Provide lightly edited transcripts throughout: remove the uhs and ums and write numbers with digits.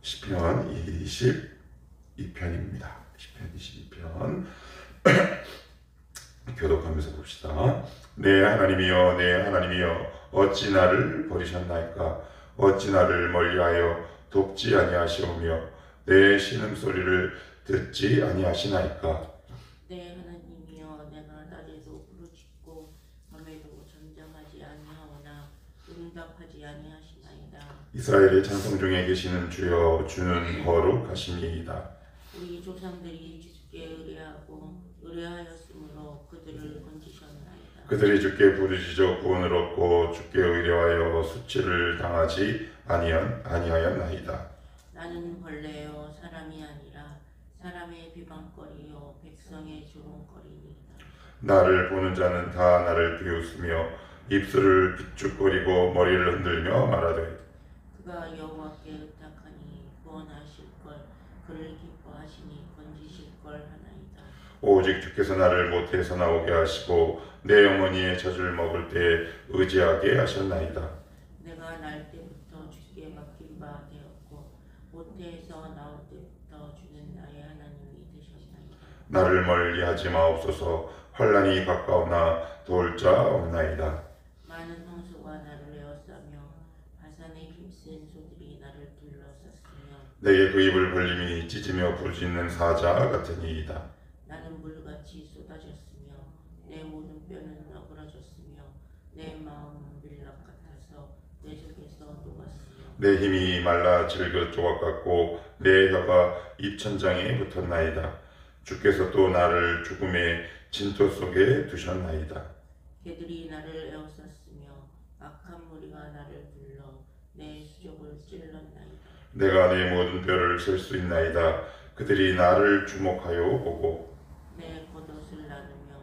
시편 22편입니다. 시편 22편 교독하면서 봅시다. 내 하나님이여 내 하나님이여 어찌 나를 버리셨나이까. 어찌 나를 멀리하여 돕지 아니하시오며 내 신음소리를 듣지 아니하시나이까. 내 하나님이여 내가 낮에도 부르짖고 밤에도 잠잠하지 아니하오나 응답하지 아니하시나이다. 이스라엘의 찬송 중에 계시는 주여 주는 거룩하시니이다. 우리 조상들이 주께 의뢰하였으므로 그들을 건지셨나이다. 그들이 주께 부르짖어 구원을 얻고 주께 의뢰하여 수치를 당하지 아니하였나이다. 나는 벌레요 사람이 아니라 사람의 비방거리요 백성의 조롱거리니이다. 나를 보는 자는 다 나를 비웃으며 입술을 비축거리고 머리를 흔들며 말하되 그가 여호와께 의탁하니 구원하실 걸 그를 기뻐하시니 건지실 걸 하나이다. 오직 주께서 나를 모태에서 나오게 하시고 내 어머니의 젖을 먹을 때 의지하게 하셨나이다. 내가 날 때부터 주께 맡긴 바 되었고 모태에서 나올 때부터 주는 나의 하나님이 되셨나이다. 나를 멀리하지 마옵소서. 환난이 가까우나 도울 자 없나이다. 많은 홍수가 나를 에워싸며 바산의 힘센 소들이 나를 둘러쌌으며 내게 그 입을 벌림이 찢으며 부르짖는 사자 같으니이다. 나는 물같이 쏟아졌으며 내 모든 뼈는 너그러졌으며 내 마음은 밀랍 같아서 내 속에서 녹았으며 내 힘이 말라 질긋 조각 같고 내 혀가 입천장에 붙었나이다. 주께서 또 나를 죽음의 진토 속에 두셨나이다. 개들이 나를 에워쌌으며 악한 무리가 나를 불러 내 수족을 찔렀나이다. 내가 내 모든 뼈를 셀 수 있나이다. 그들이 나를 주목하여 보고 내 겉옷을 나누며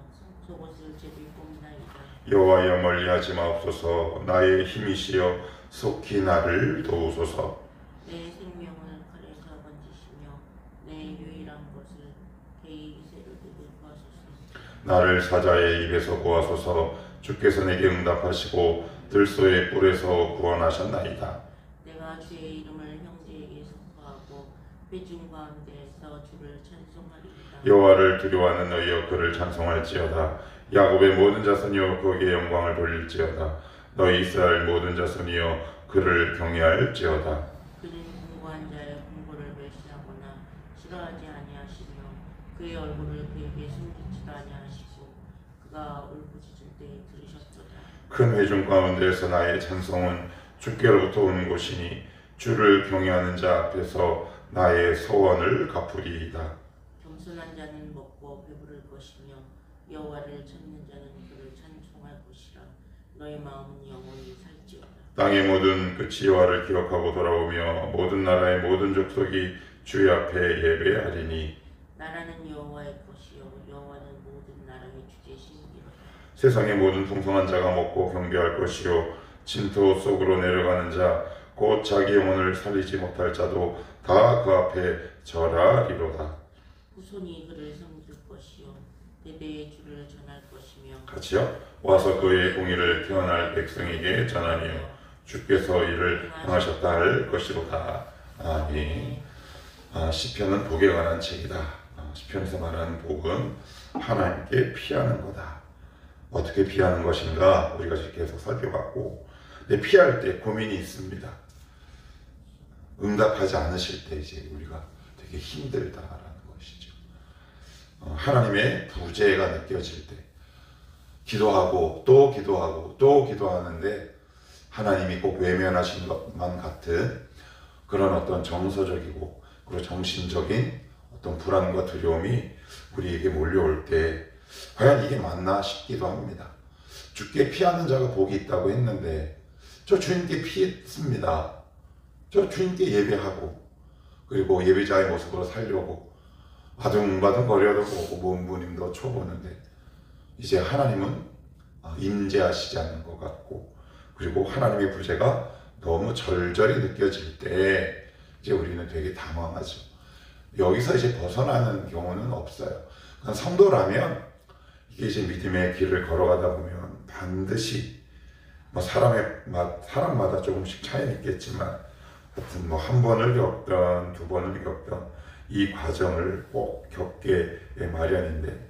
속옷을 제비 뽑나이다. 여호와여 멀리하지 마옵소서. 나의 힘이시여 속히 나를 도우소서. 내 생명을 칼에서 건지시며 내 유일한 것을 개의 세르르게 구하소서. 나를 사자의 입에서 구하소서. 주께서 내게 응답하시고 들소의 뿔에서 구원하셨나이다. 내가 주의 이름을 형제에게 선포하고 회중 가운데에서 주를 찬송하리이다. 여호와를 두려워하는 너희여 그를 찬송할지어다. 야곱의 모든 자손이여 그에게 영광을 돌릴지어다. 너희 이스라엘 모든 자손이여 그를 경외할지어다. 그는 공고한 자의 공고를 멸시하거나 싫어하지 아니하시며 그의 얼굴을 그에게 숨기지도 아니하시고 그가 울부짖을 때 들으셨도다. 큰 회중 가운데에서 나의 찬송은 주께로부터 오는 곳이니 주를 경외하는 자 앞에서 나의 소원을 갚으리이다. 겸손한 자는 먹고 배부를 것이며 여호와를 찾는 자는 그를 찬송할 것이라. 너의 마음은 영원히 살지어다. 땅의 모든 끝이 여호와를 기억하고 돌아오며 모든 나라의 모든 족속이 주의 앞에 예배하리니 나라는 여호와의 것이요 여호와는 모든 나라의 주제시니라. 세상의 모든 풍성한 자가 먹고 경배할 것이요 진토 속으로 내려가는 자 곧 자기 영혼을 살리지 못할 자도 다 그 앞에 절하리로다. 후손이 그를 섬길 것이요 대대의 주를 전할 것이며 같이요. 와서 그의 공의를 태어날 백성에게 전하며 주께서 이를 행하셨다 할 것이로다. 아멘. 시편은 복에 관한 책이다. 시편에서 말하는 복은 하나님께 피하는 거다. 어떻게 피하는 것인가 우리가 계속 살펴봤고, 근데 피할 때 고민이 있습니다. 응답하지 않으실 때 이제 우리가 되게 힘들다라는 것이죠. 하나님의 부재가 느껴질 때 기도하고 또 기도하고 또 기도하는데 하나님이 꼭 외면하신 것만 같은 그런 어떤 정서적이고 그리고 정신적인 어떤 불안과 두려움이 우리에게 몰려올 때 과연 이게 맞나 싶기도 합니다. 주께 피하는 자가 복이 있다고 했는데 저 주님께 피했습니다. 저 주님께 예배하고 그리고 예배자의 모습으로 살려고 바둥바둥 거려도 보고 몸부림도 쳐보는데 이제 하나님은 임재하시지 않는 것 같고 그리고 하나님의 부재가 너무 절절히 느껴질 때 이제 우리는 되게 당황하죠. 여기서 이제 벗어나는 경우는 없어요. 성도라면 이게 이제 믿음의 길을 걸어가다 보면 반드시 사람마다 조금씩 차이는 있겠지만 하여튼 뭐 한 번을 겪던 두 번을 겪던 이 과정을 꼭 겪게 마련인데,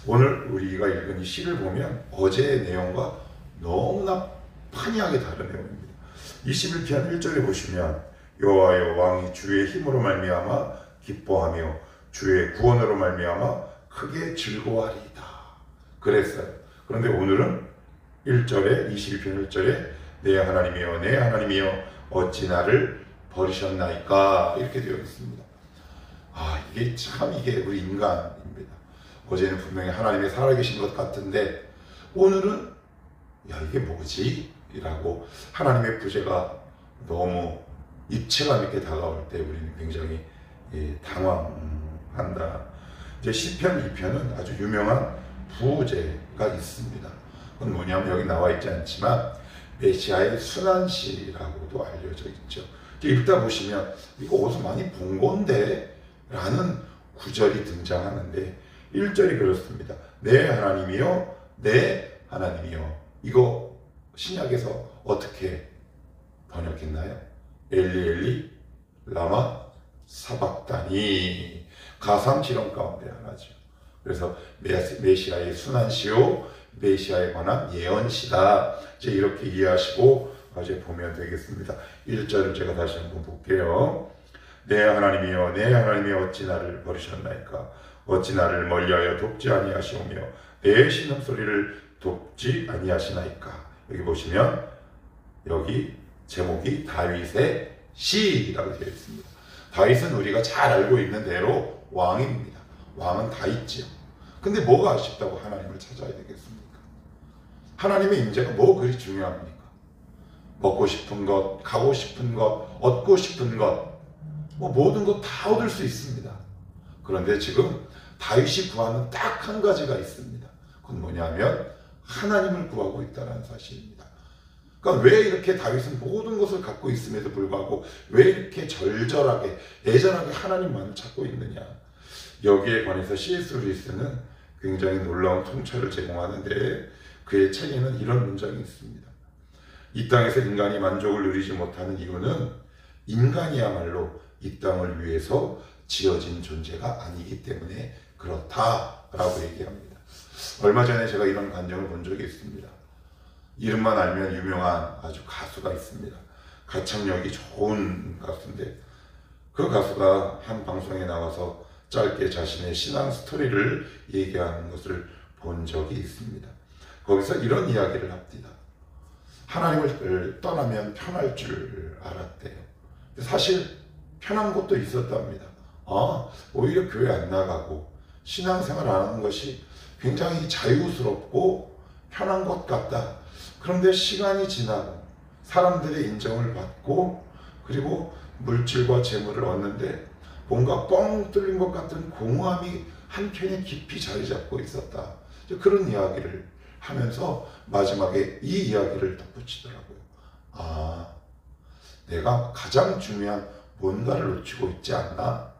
오늘 우리가 읽은 이 시를 보면 어제의 내용과 너무나 판이하게 다른 내용입니다. 21편 1절에 보시면 여호와여 왕이 주의 힘으로 말미암아 기뻐하며 주의 구원으로 말미암아 크게 즐거워하리이다 그랬어요. 그런데 오늘은 1절에 21편 1절에 내 하나님이여 내 하나님이여 어찌 나를 버리셨나이까 이렇게 되어 있습니다. 이게 참 이게 우리 인간입니다. 어제는 분명히 하나님이 살아계신 것 같은데 오늘은 이게 뭐지? 이라고 하나님의 부재가 너무 입체감 있게 다가올 때 우리는 굉장히 당황한다. 이제 시편 2편은 아주 유명한 부재가 있습니다. 그건 뭐냐면 여기 나와 있지 않지만 메시아의 순환시라고도 알려져 있죠. 읽다 보시면 이거 어디서 많이 본 건데? 라는 구절이 등장하는데 1절이 그렇습니다. 내 하나님이요 내 하나님이요. 이거 신약에서 어떻게 번역했나요? 엘리 엘리 라마 사박다니. 가상실험 가운데 하나죠. 그래서 메시아의 순환시요 메시아에 관한 예언시다. 이제 이렇게 이해하시고 이제 보면 되겠습니다. 1절을 제가 다시 한번 볼게요. 내 하나님이여 내 하나님이여 어찌 나를 버리셨나이까. 어찌 나를 멀리하여 돕지 아니하시오며 내 신음소리를 돕지 아니하시나이까. 여기 보시면 여기 제목이 다윗의 시라고 되어 있습니다. 다윗은 우리가 잘 알고 있는 대로 왕입니다. 왕은 다 있지요. 근데 뭐가 아쉽다고 하나님을 찾아야 되겠습니까? 하나님의 임재가 뭐 그리 중요합니까? 먹고 싶은 것, 가고 싶은 것, 얻고 싶은 것, 모든 것 다 얻을 수 있습니다. 그런데 지금 다윗이 구하는 딱 한 가지가 있습니다. 그건 뭐냐면 하나님을 구하고 있다는 사실입니다. 그러니까 왜 이렇게 다윗은 모든 것을 갖고 있음에도 불구하고 왜 이렇게 절절하게 애절하게 하나님만을 찾고 있느냐. 여기에 관해서 C.S. 루이스는 굉장히 놀라운 통찰을 제공하는데 그의 책에는 이런 문장이 있습니다. 이 땅에서 인간이 만족을 누리지 못하는 이유는 인간이야말로 이 땅을 위해서 지어진 존재가 아니기 때문에 그렇다라고 얘기합니다. 얼마 전에 제가 이런 간증을 본 적이 있습니다. 이름만 알면 유명한 아주 가수가 있습니다. 가창력이 좋은 가수인데 그 가수가 한 방송에 나와서 짧게 자신의 신앙 스토리를 얘기하는 것을 본 적이 있습니다. 거기서 이런 이야기를 합니다. 하나님을 떠나면 편할 줄 알았대요. 사실 편한 것도 있었답니다. 오히려 교회 안 나가고 신앙생활 안 하는 것이 굉장히 자유스럽고 편한 것 같다. 그런데 시간이 지나고 사람들의 인정을 받고 그리고 물질과 재물을 얻는데 뭔가 뻥 뚫린 것 같은 공허함이 한켠에 깊이 자리 잡고 있었다. 그런 이야기를 하면서 마지막에 이 이야기를 덧붙이더라고요. 내가 가장 중요한 뭔가를 놓치고 있지 않나?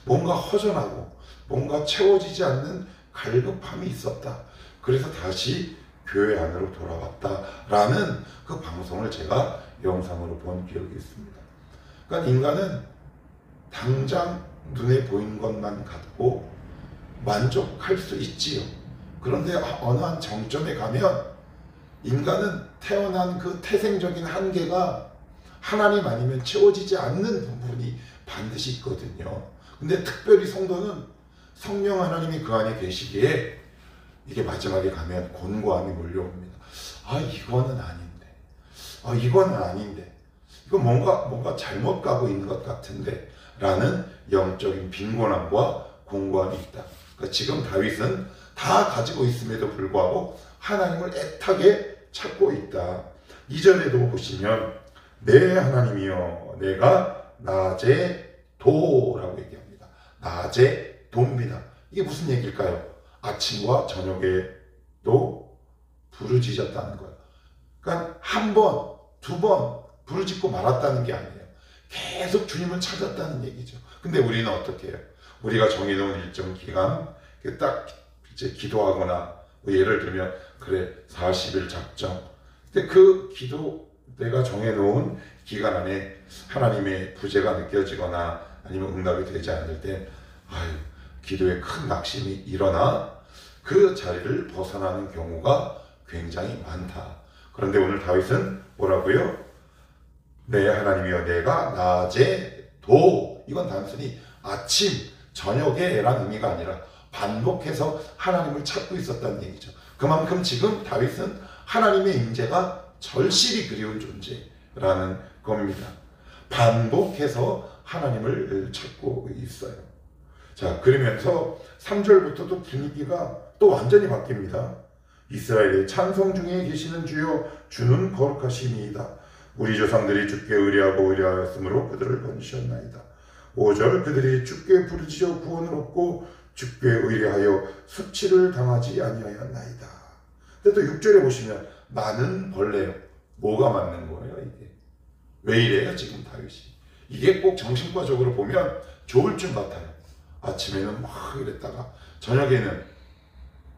뭔가 허전하고 뭔가 채워지지 않는 갈급함이 있었다. 그래서 다시 교회 안으로 돌아왔다라는 그 방송을 제가 영상으로 본 기억이 있습니다. 그러니까 인간은 당장 눈에 보이는 것만 갖고 만족할 수 있지요. 그런데 어느 한 정점에 가면 인간은 태어난 그 태생적인 한계가 하나님 아니면 채워지지 않는 부분이 반드시 있거든요. 근데 특별히 성도는 성령 하나님이 그 안에 계시기에 이게 마지막에 가면 곤고함이 몰려옵니다. 이거는 아닌데. 이거는 아닌데. 이거 뭔가 잘못 가고 있는 것 같은데. 라는 영적인 빈곤함과 공고함이 있다. 그러니까 지금 다윗은 다 가지고 있음에도 불구하고 하나님을 애타게 찾고 있다. 2절에도 보시면 내 하나님이여 내가 낮에 도라고 얘기합니다. 낮에 도입니다. 이게 무슨 얘기일까요? 아침과 저녁에도 부르짖었다는 거예요. 그러니까 한 번, 두 번 부르짖고 말았다는 게 아니에요. 계속 주님을 찾았다는 얘기죠. 근데 우리는 어떻게 해요? 우리가 정해놓은 일정 기간 딱 이제 기도하거나 예를 들면 그래 40일 작정. 근데 그 기도 내가 정해놓은 기간 안에 하나님의 부재가 느껴지거나 아니면 응답이 되지 않을 때 기도에 큰 낙심이 일어나 그 자리를 벗어나는 경우가 굉장히 많다. 그런데 오늘 다윗은 뭐라고요? 내 하나님이여 내가 낮에도, 이건 단순히 아침, 저녁에 라는 의미가 아니라 반복해서 하나님을 찾고 있었다는 얘기죠. 그만큼 지금 다윗은 하나님의 임재가 절실히 그리운 존재라는 겁니다. 반복해서 하나님을 찾고 있어요. 자, 그러면서 3절부터도 분위기가 또 완전히 바뀝니다. 이스라엘의 찬송 중에 계시는 주여 주는 거룩하심이이다. 우리 조상들이 주께 의뢰하고 의뢰하였으므로 그들을 건지셨나이다. 5절 그들이 주께 부르짖어 구원을 얻고 주께 의뢰하여 수치를 당하지 아니하였나이다. 근데 또 6절에 보시면 나는 벌레요. 뭐가 맞는 거예요 이게? 왜 이래요 지금 다윗이? 이게 꼭 정신과적으로 보면 좋을 줄 같아요. 아침에는 막 이랬다가 저녁에는,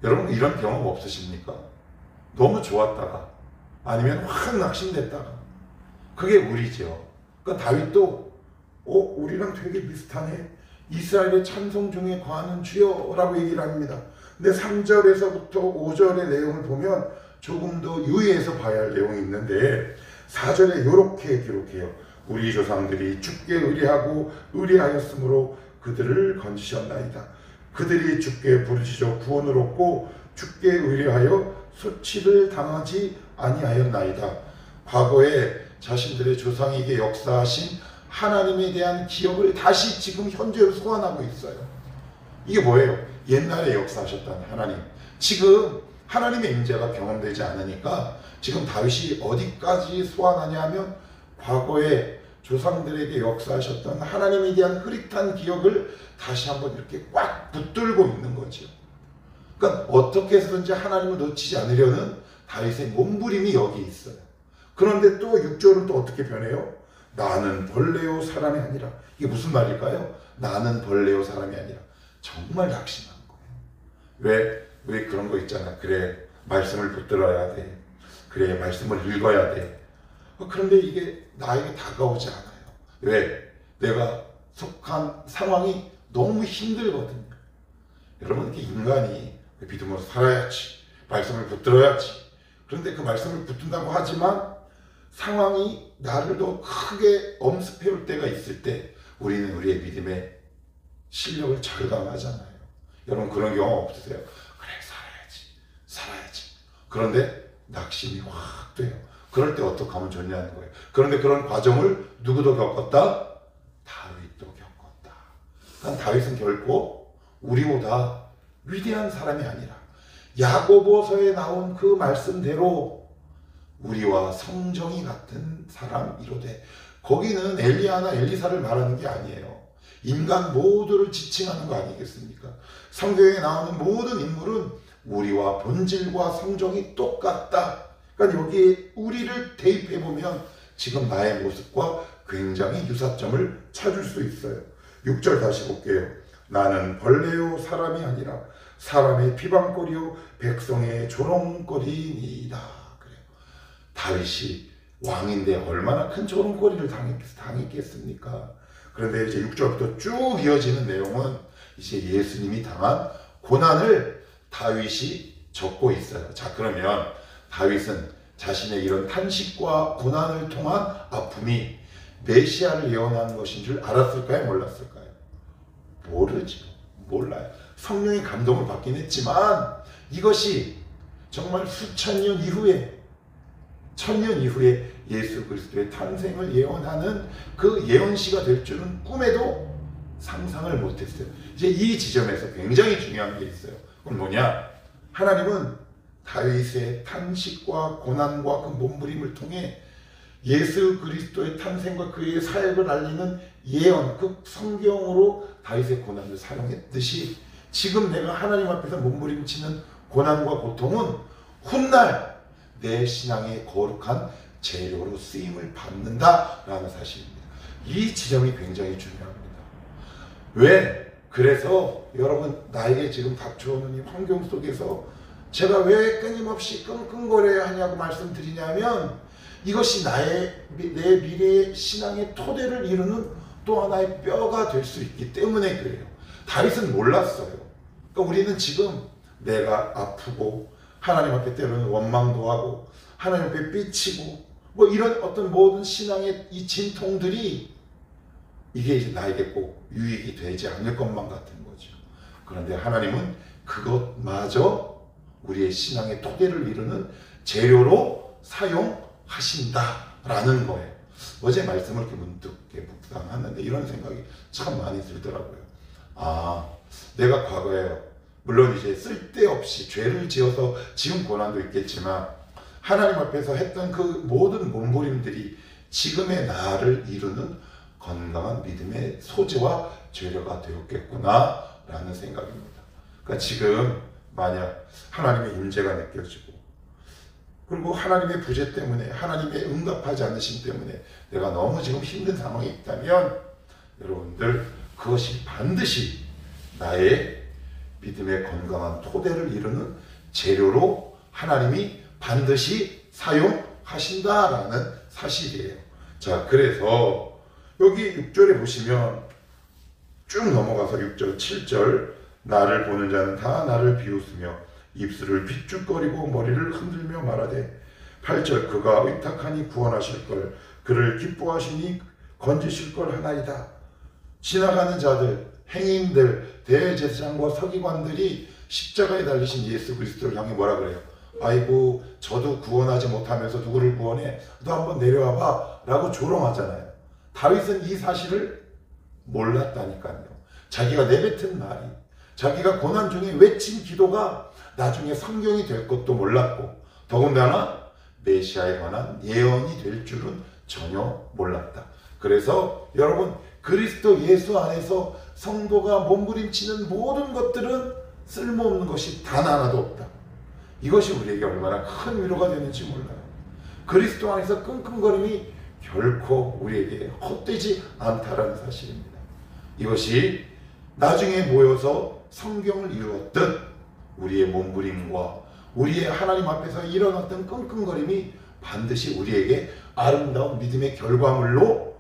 여러분 이런 경험 없으십니까? 너무 좋았다가 아니면 확 낙심됐다가. 그게 우리죠. 그러니까 다윗도 우리랑 되게 비슷하네. 이스라엘의 찬송 중에 거하는 주여 라고 얘기를 합니다. 근데 3절에서부터 5절의 내용을 보면 조금 더 유의해서 봐야 할 내용이 있는데 4절에 이렇게 기록해요. 우리 조상들이 주께 의뢰하고 의뢰하였으므로 그들을 건지셨나이다. 그들이 주께 부르짖어 구원을 얻고 주께 의뢰하여 수치를 당하지 아니하였나이다. 과거에 자신들의 조상에게 역사하신 하나님에 대한 기억을 다시 지금 현재로 소환하고 있어요. 이게 뭐예요? 옛날에 역사하셨다는 하나님. 지금 하나님의 임재가 경험되지 않으니까 지금 다윗이 어디까지 소환하냐 하면 과거에 조상들에게 역사하셨던 하나님에 대한 흐릿한 기억을 다시 한번 이렇게 꽉 붙들고 있는 거죠. 그러니까 어떻게 해서든지 하나님을 놓치지 않으려는 다윗의 몸부림이 여기 있어요. 그런데 또 6절은 또 어떻게 변해요? 나는 벌레요 사람이 아니라. 이게 무슨 말일까요? 나는 벌레요 사람이 아니라. 정말 낙심한 거예요. 왜 그런 거 있잖아. 그래 말씀을 붙들어야 돼. 그래 말씀을 읽어야 돼. 그런데 이게 나에게 다가오지 않아요. 왜? 내가 속한 상황이 너무 힘들거든요. 여러분 이렇게 인간이 믿음으로 살아야지. 말씀을 붙들어야지. 그런데 그 말씀을 붙든다고 하지만 상황이 나를 더 크게 엄습해올 때가 있을 때 우리는 우리의 믿음의 실력을 절감하잖아요. 여러분 그런 경험 없으세요? 그래 살아야지. 그런데 낙심이 확 돼요. 그럴 때 어떻게 하면 좋냐는 거예요. 그런데 그런 과정을 누구도 겪었다? 다윗도 겪었다. 그러니까 다윗은 결코 우리보다 위대한 사람이 아니라 야고보서에 나온 그 말씀대로 우리와 성정이 같은 사람이로되, 거기는 엘리야나 엘리사를 말하는 게 아니에요. 인간 모두를 지칭하는 거 아니겠습니까? 성경에 나오는 모든 인물은 우리와 본질과 성정이 똑같다. 그러니까 여기에 우리를 대입해보면 지금 나의 모습과 굉장히 유사점을 찾을 수 있어요. 6절 다시 볼게요. 나는 벌레요 사람이 아니라 사람의 비방거리요 백성의 조롱거리니이다. 그래요. 다윗이 왕인데 얼마나 큰 조롱거리를 당했겠습니까? 그런데 이제 6절부터 쭉 이어지는 내용은 이제 예수님이 당한 고난을 다윗이 적고 있어요. 자, 그러면 다윗은 자신의 이런 탄식과 고난을 통한 아픔이 메시아를 예언하는 것인 줄 알았을까요? 몰랐을까요? 모르죠. 몰라요. 성령의 감동을 받긴 했지만 이것이 정말 수천 년 이후에, 천년 이후에 예수 그리스도의 탄생을 예언하는 그 예언시가 될 줄은 꿈에도 상상을 못했어요. 이제 이 지점에서 굉장히 중요한 게 있어요. 그건 뭐냐? 하나님은 다윗의 탄식과 고난과 그 몸부림을 통해 예수 그리스도의 탄생과 그의 사역을 알리는 예언, 그 성경으로 다윗의 고난을 사용했듯이 지금 내가 하나님 앞에서 몸부림치는 고난과 고통은 훗날 내 신앙의 거룩한 재료로 쓰임을 받는다라는 사실입니다. 이 지점이 굉장히 중요합니다. 왜? 그래서 여러분 나에게 지금 닥쳐오는 이 환경 속에서 제가 왜 끊임없이 끙끙거려야 하냐고 말씀드리냐면 이것이 내 미래의 신앙의 토대를 이루는 또 하나의 뼈가 될 수 있기 때문에 그래요. 다윗은 몰랐어요. 그러니까 우리는 지금 내가 아프고 하나님 앞에 때로는 원망도 하고 하나님 앞에 삐치고 뭐 이런 어떤 모든 신앙의 이 진통들이 이게 이제 나에게 꼭 유익이 되지 않을 것만 같은 거죠. 그런데 하나님은 그것마저 우리의 신앙의 토대를 이루는 재료로 사용하신다라는 거예요. 어제 말씀을 이렇게 문득 묵상하는데 이런 생각이 참 많이 들더라고요. 아, 내가 과거에 물론 이제 쓸데없이 죄를 지어서 지은 고난도 있겠지만 하나님 앞에서 했던 그 모든 몸부림들이 지금의 나를 이루는 건강한 믿음의 소재와 재료가 되었겠구나 라는 생각입니다. 그러니까 지금 만약 하나님의 임재가 느껴지고 그리고 하나님의 부재 때문에 하나님의 응답하지 않으심 때문에 내가 너무 지금 힘든 상황에 있다면 여러분들 그것이 반드시 나의 믿음의 건강한 토대를 이루는 재료로 하나님이 반드시 사용하신다라는 사실이에요. 자, 그래서 여기 6절에 보시면 쭉 넘어가서 6절, 7절 나를 보는 자는 다 나를 비웃으며 입술을 삐죽거리고 머리를 흔들며 말하되 8절 그가 의탁하니 구원하실 걸 그를 기뻐하시니 건지실 걸 하나이다. 지나가는 자들, 행인들, 대제사장과 서기관들이 십자가에 달리신 예수 그리스도를 향해 뭐라 그래요? 아이고 저도 구원하지 못하면서 누구를 구원해? 너 한번 내려와봐 라고 조롱하잖아요. 다윗은 이 사실을 몰랐다니까요. 자기가 내뱉은 말이 자기가 고난 중에 외친 기도가 나중에 성경이 될 것도 몰랐고 더군다나 메시아에 관한 예언이 될 줄은 전혀 몰랐다. 그래서 여러분 그리스도 예수 안에서 성도가 몸부림치는 모든 것들은 쓸모없는 것이 단 하나도 없다. 이것이 우리에게 얼마나 큰 위로가 되는지 몰라요. 그리스도 안에서 끙끙거림이 결코 우리에게 헛되지 않다라는 사실입니다. 이것이 나중에 모여서 성경을 이루었던 우리의 몸부림과 우리의 하나님 앞에서 일어났던 끙끙거림이 반드시 우리에게 아름다운 믿음의 결과물로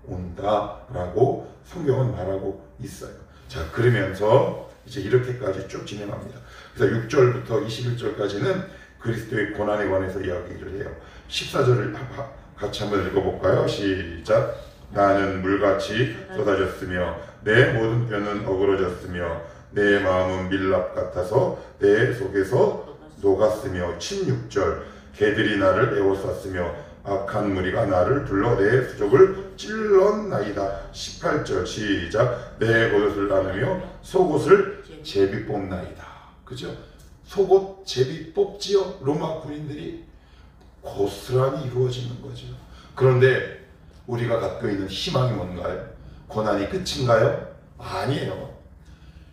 돌아온다라고 성경은 말하고 있어요. 자, 그러면서 이제 이렇게까지 쭉 진행합니다. 그래서 6절부터 21절까지는 그리스도의 고난에 관해서 이야기를 해요. 14절을 같이 한번 읽어볼까요? 시작. 나는 물같이 쏟아졌으며 내 모든 뼈는 어그러졌으며 내 마음은 밀랍 같아서 내 속에서 녹았으며 16절 개들이 나를 에워쌌으며 악한 무리가 나를 둘러 내 수족을 찔렀나이다. 18절 시작. 내 겉옷을 나누며 속옷을 제비 뽑나이다. 그죠? 속옷 제비 뽑지요. 로마 군인들이 고스란히 이루어지는 거죠. 그런데 우리가 갖고 있는 희망이 뭔가요? 고난이 끝인가요? 아니에요.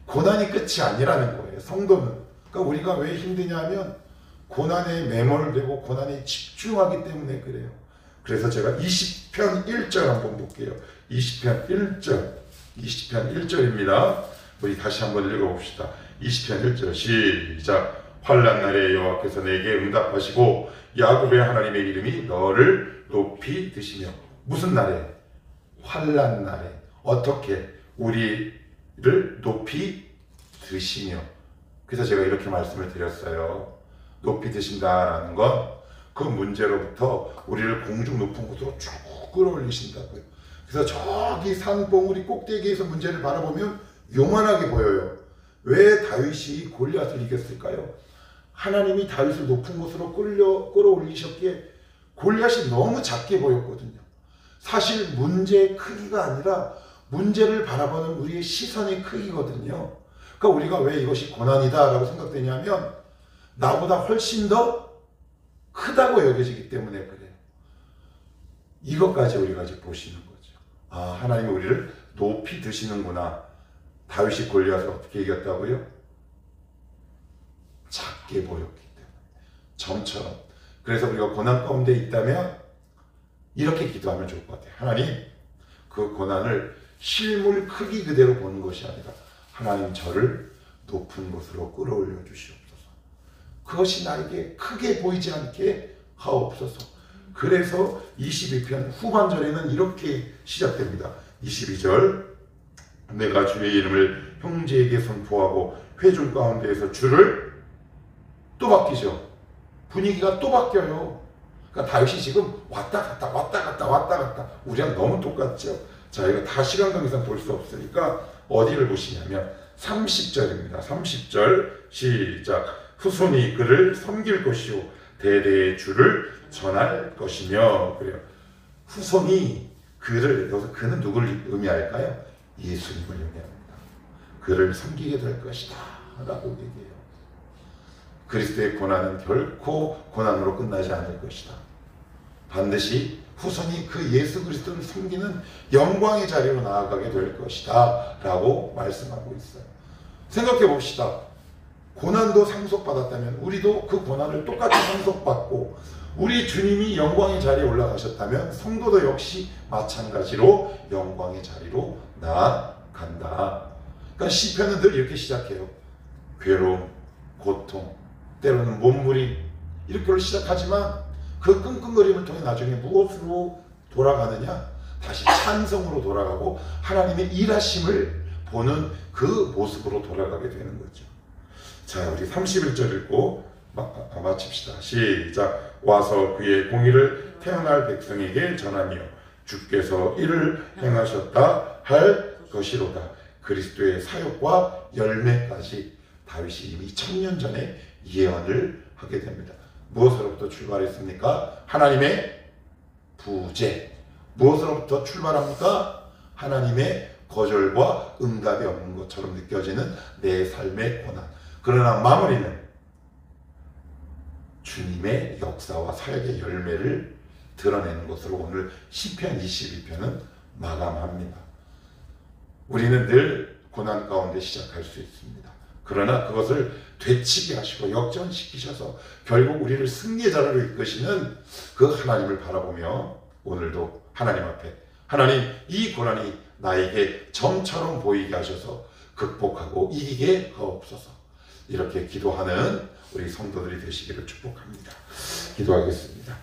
고난이 끝이 아니라는 거예요. 성도는. 그러니까 우리가 왜 힘드냐 하면 고난에 매몰되고 고난에 집중하기 때문에 그래요. 그래서 제가 20편 1절 한번 볼게요. 20편 1절. 20편 1절입니다. 우리 다시 한번 읽어봅시다. 20편 1절 시작. 환난 날에 여호와께서 내게 응답하시고 야곱의 하나님의 이름이 너를 높이 드시며. 무슨 날에? 환난 날에. 어떻게? 우리를 높이 드시며. 그래서 제가 이렇게 말씀을 드렸어요. 높이 드신다라는 건 그 문제로부터 우리를 공중 높은 곳으로 쭉 끌어올리신다고요. 그래서 저기 산 봉우리 꼭대기에서 문제를 바라보면 요만하게 보여요. 왜 다윗이 골리앗을 이겼을까요? 하나님이 다윗을 높은 곳으로 끌어올리셨기에 골리앗이 너무 작게 보였거든요. 사실 문제의 크기가 아니라 문제를 바라보는 우리의 시선의 크기거든요. 그러니까 우리가 왜 이것이 고난이다라고 생각되냐면 나보다 훨씬 더 크다고 여겨지기 때문에 그래요. 이것까지 우리가 이제 보시는 거죠. 아, 하나님이 우리를 높이 드시는구나. 다윗이 골리앗을 어떻게 이겼다고요? 작게 보였기 때문에. 점처럼. 그래서 우리가 고난 가운데 있다면 이렇게 기도하면 좋을 것 같아요. 하나님, 그 고난을 실물 크기 그대로 보는 것이 아니라 하나님 저를 높은 곳으로 끌어올려 주시옵소서. 그것이 나에게 크게 보이지 않게 하옵소서. 그래서 22편 후반절에는 이렇게 시작됩니다. 22절 내가 주의 이름을 형제에게 선포하고 회중 가운데에서 주를 또 바뀌죠. 분위기가 또 바뀌어요. 그러니까 다윗이 지금 왔다 갔다 왔다 갔다 왔다 갔다 우리랑 너무 똑같죠. 자, 이거 다 시간 관계상 볼 수 없으니까 어디를 보시냐면 30절입니다. 30절 시작. 후손이 그를 섬길 것이요 대대의 주를 전할 것이며. 그래요. 후손이 그를, 여기서 그는 누구를 의미할까요? 예수님을 의미합니다. 그를 섬기게 될 것이다 라고 얘기해요. 그리스도의 고난은 결코 고난으로 끝나지 않을 것이다. 반드시 후손이 그 예수 그리스도를 섬기는 영광의 자리로 나아가게 될 것이다 라고 말씀하고 있어요. 생각해 봅시다. 고난도 상속받았다면 우리도 그 고난을 똑같이 상속받고, 우리 주님이 영광의 자리에 올라가셨다면 성도도 역시 마찬가지로 영광의 자리로 나아간다. 그러니까 시편은 늘 이렇게 시작해요. 괴로움, 고통, 때로는 몸부림, 이렇게 시작하지만 그 끙끙거림을 통해 나중에 무엇으로 돌아가느냐? 다시 찬성으로 돌아가고 하나님의 일하심을 보는 그 모습으로 돌아가게 되는 거죠. 자, 우리 31절 읽고 마칩시다. 시작. 와서 그의 공의를 태어날 백성에게 전하며 주께서 이를 행하셨다 할 것이로다. 그리스도의 사역과 열매까지 다윗이 이미 1000년 전에 예언을 하게 됩니다. 무엇으로부터 출발했습니까? 하나님의 부재. 무엇으로부터 출발합니까? 하나님의 거절과 응답이 없는 것처럼 느껴지는 내 삶의 고난. 그러나 마무리는 주님의 역사와 사역의 열매를 드러내는 것으로 오늘 시편 22편은 마감합니다. 우리는 늘 고난 가운데 시작할 수 있습니다. 그러나 그것을 되치게 하시고 역전시키셔서 결국 우리를 승리자로 이끄시는 그 하나님을 바라보며 오늘도 하나님 앞에, 하나님 이 고난이 나에게 점처럼 보이게 하셔서 극복하고 이기게 하옵소서, 이렇게 기도하는 우리 성도들이 되시기를 축복합니다. 기도하겠습니다.